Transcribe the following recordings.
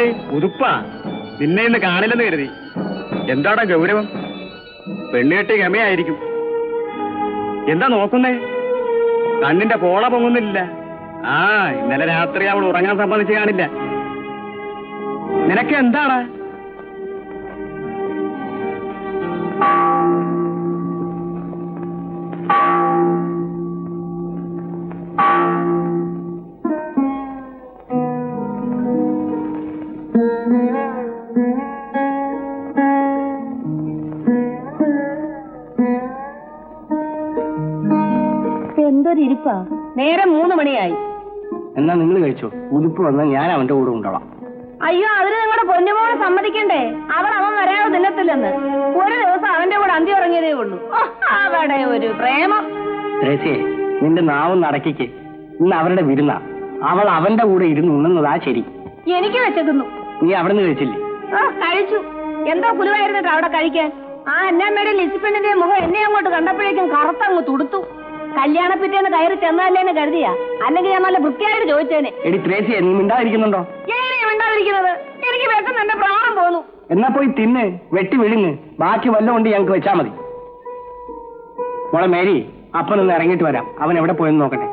ആര്? ഉതുപ്പാ? നിന്നെ ഇന്ന് കാണില്ലെന്ന് കരുതി. എന്താടാ ഗൗരവം? പെണ്ണുകെട്ടി ഗമയായിരിക്കും. എന്താ നോക്കുന്നേ? കണ്ണിന്റെ പോള പൊങ്ങുന്നില്ല. ആ, ഇന്നലെ രാത്രി അവൾ ഉറങ്ങാൻ സമ്മതിച്ച് കാണില്ല. നിനക്ക് എന്താടാ? എന്തൊരിപ്പാ, നേരെ 3 മണിയായി. എന്നാ നിങ്ങൾ കഴിച്ചോ. ഉതുപ്പ് വന്നാൽ ഞാൻ അവന്റെ കൂടെ ഉണ്ടാവാം. അയ്യോ, അതിന് നിങ്ങളുടെ പൊന്നുമോളെ സമ്മതിക്കണ്ടേ? അവൻ വരാതെ തിന്നത്തില്ലെന്ന്. ഒരു ദിവസം അവന്റെ കൂടെ അന്തി ഉറങ്ങിയതേ ഉള്ളൂ. അവിടെ ഒരു പ്രേമം. നിന്റെ നാവും നടക്കിക്ക്. ഇന്ന് അവരുടെ വിരുന്ന. അവൾ അവന്റെ കൂടെ ഇരുന്ന് ഉണ്ണുന്നതാ ശരി. എനിക്ക് വെച്ചേക്കുന്നു. നീ അവിടെ നിന്ന് കഴിച്ചില്ലേ? കഴിച്ചു. എന്തോ കുലുവായിരുന്നിട്ട് അവിടെ കഴിക്കാൻ. ആ അന്നമ്മയുടെ ലിസിപ്പെണ്ണിന്റെ മുഖം എന്നെ അങ്ങോട്ട് കണ്ടപ്പോഴേക്കും കറുത്തങ്ങ് തുടുത്തു. കല്യാണ പിറ്റേന്ന് കയറി ചെന്നല്ലേന്ന് കരുതിയാ, അല്ലെങ്കിൽ ഞാൻ നല്ല വൃത്തിയായിട്ട് ചോദിച്ചേനെ. എടി ത്രേസ്യ, നീ മിണ്ടാതിരിക്കുന്നുണ്ടോ? മിണ്ടാതിരിക്കുന്നത്? എനിക്ക് പെട്ടെന്ന് എന്റെ പ്രാണം പോന്നു. എന്നാ പോയി തിന്ന്, വെട്ടി വിഴുങ്ങ്. ബാക്കി വല്ലതും കൊണ്ട് ഞങ്ങൾക്ക് വെച്ചാ മതി. മോളെ മേരി, അപ്പനൊന്ന് ഇറങ്ങിയിട്ട് വരാം. അവൻ എവിടെ പോയെന്ന് നോക്കട്ടെ.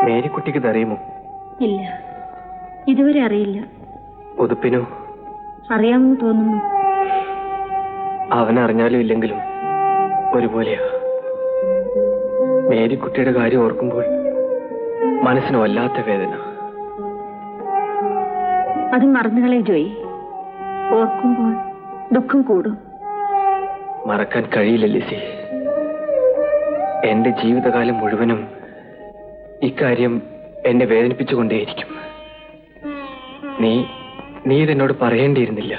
മേരിക്കുട്ടിക്ക് ഇതറിയുമോ? ഇല്ല, ഇതുവരെ അറിയില്ല. ഉതുപ്പിനോ? അറിയാമെന്ന് തോന്നുന്നു. അവനറിഞ്ഞാലും ഇല്ലെങ്കിലും ഒരുപോലെയാ. മേരിക്കുട്ടിയുടെ കാര്യം ഓർക്കുമ്പോൾ മനസ്സിന് വല്ലാത്ത വേദന. അത് മറന്നുകളെ ജോയി. ഓർക്കുമ്പോൾ ദുഃഖം കൂടും. മറക്കാൻ കഴിയില്ല ലിസി. എന്റെ ജീവിതകാലം മുഴുവനും ഇക്കാര്യം എന്നെ വേദനിപ്പിച്ചുകൊണ്ടേയിരിക്കും. നീ ഇതെന്നോട് പറയേണ്ടിയിരുന്നില്ല.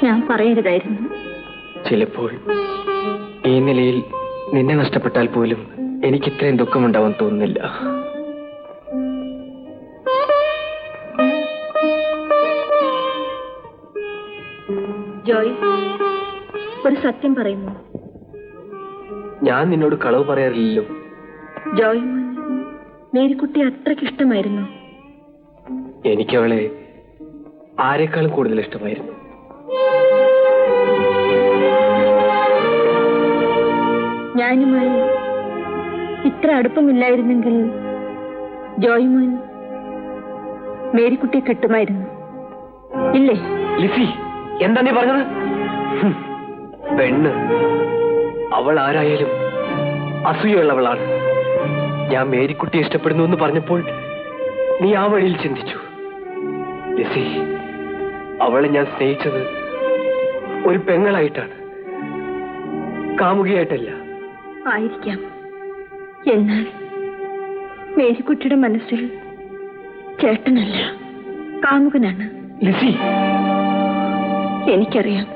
ഞാൻ പറയരുതായിരുന്നു. ചിലപ്പോൾ ഈ നിലയിൽ നിന്നെ നഷ്ടപ്പെട്ടാൽ പോലും എനിക്ക് ഇത്രയും ദുഃഖമുണ്ടാവാൻ തോന്നുന്നില്ല. ജോയ്, ഒരു സത്യം പറയുന്നു. ഞാൻ നിന്നോട് കളവ് പറയാറില്ലല്ലോ. ജോയ് മോന് മേരിക്കുട്ടി അത്രയ്ക്ക് ഇഷ്ടമായിരുന്നു. എനിക്കവളെ ആരെക്കാളും കൂടുതൽ ഇഷ്ടമായിരുന്നു. ഞാനുമായി ഇത്ര അടുപ്പമില്ലായിരുന്നെങ്കിൽ ജോയ് മോൻ മേരിക്കുട്ടിയെ കെട്ടുമായിരുന്നു, ഇല്ലേ? ലിസി, എന്താ നീ പറഞ്ഞത്? പെണ്ണ് അവൾ ആരായാലും അസൂയുള്ളവളാണ്. ഞാൻ മേരിക്കുട്ടിയെ ഇഷ്ടപ്പെടുന്നു എന്ന് പറഞ്ഞപ്പോൾ നീ ആ വഴിയിൽ ചിന്തിച്ചു. ലിസി, അവളെ ഞാൻ സ്നേഹിച്ചത് ഒരു പെങ്ങളായിട്ടാണ്, കാമുകിയായിട്ടല്ല. ആയിരിക്കാം. എന്നാൽ മേരിക്കുട്ടിയുടെ മനസ്സിൽ ചേട്ടനല്ല, കാമുകനാണ്. ലിസി, എനിക്കറിയാം.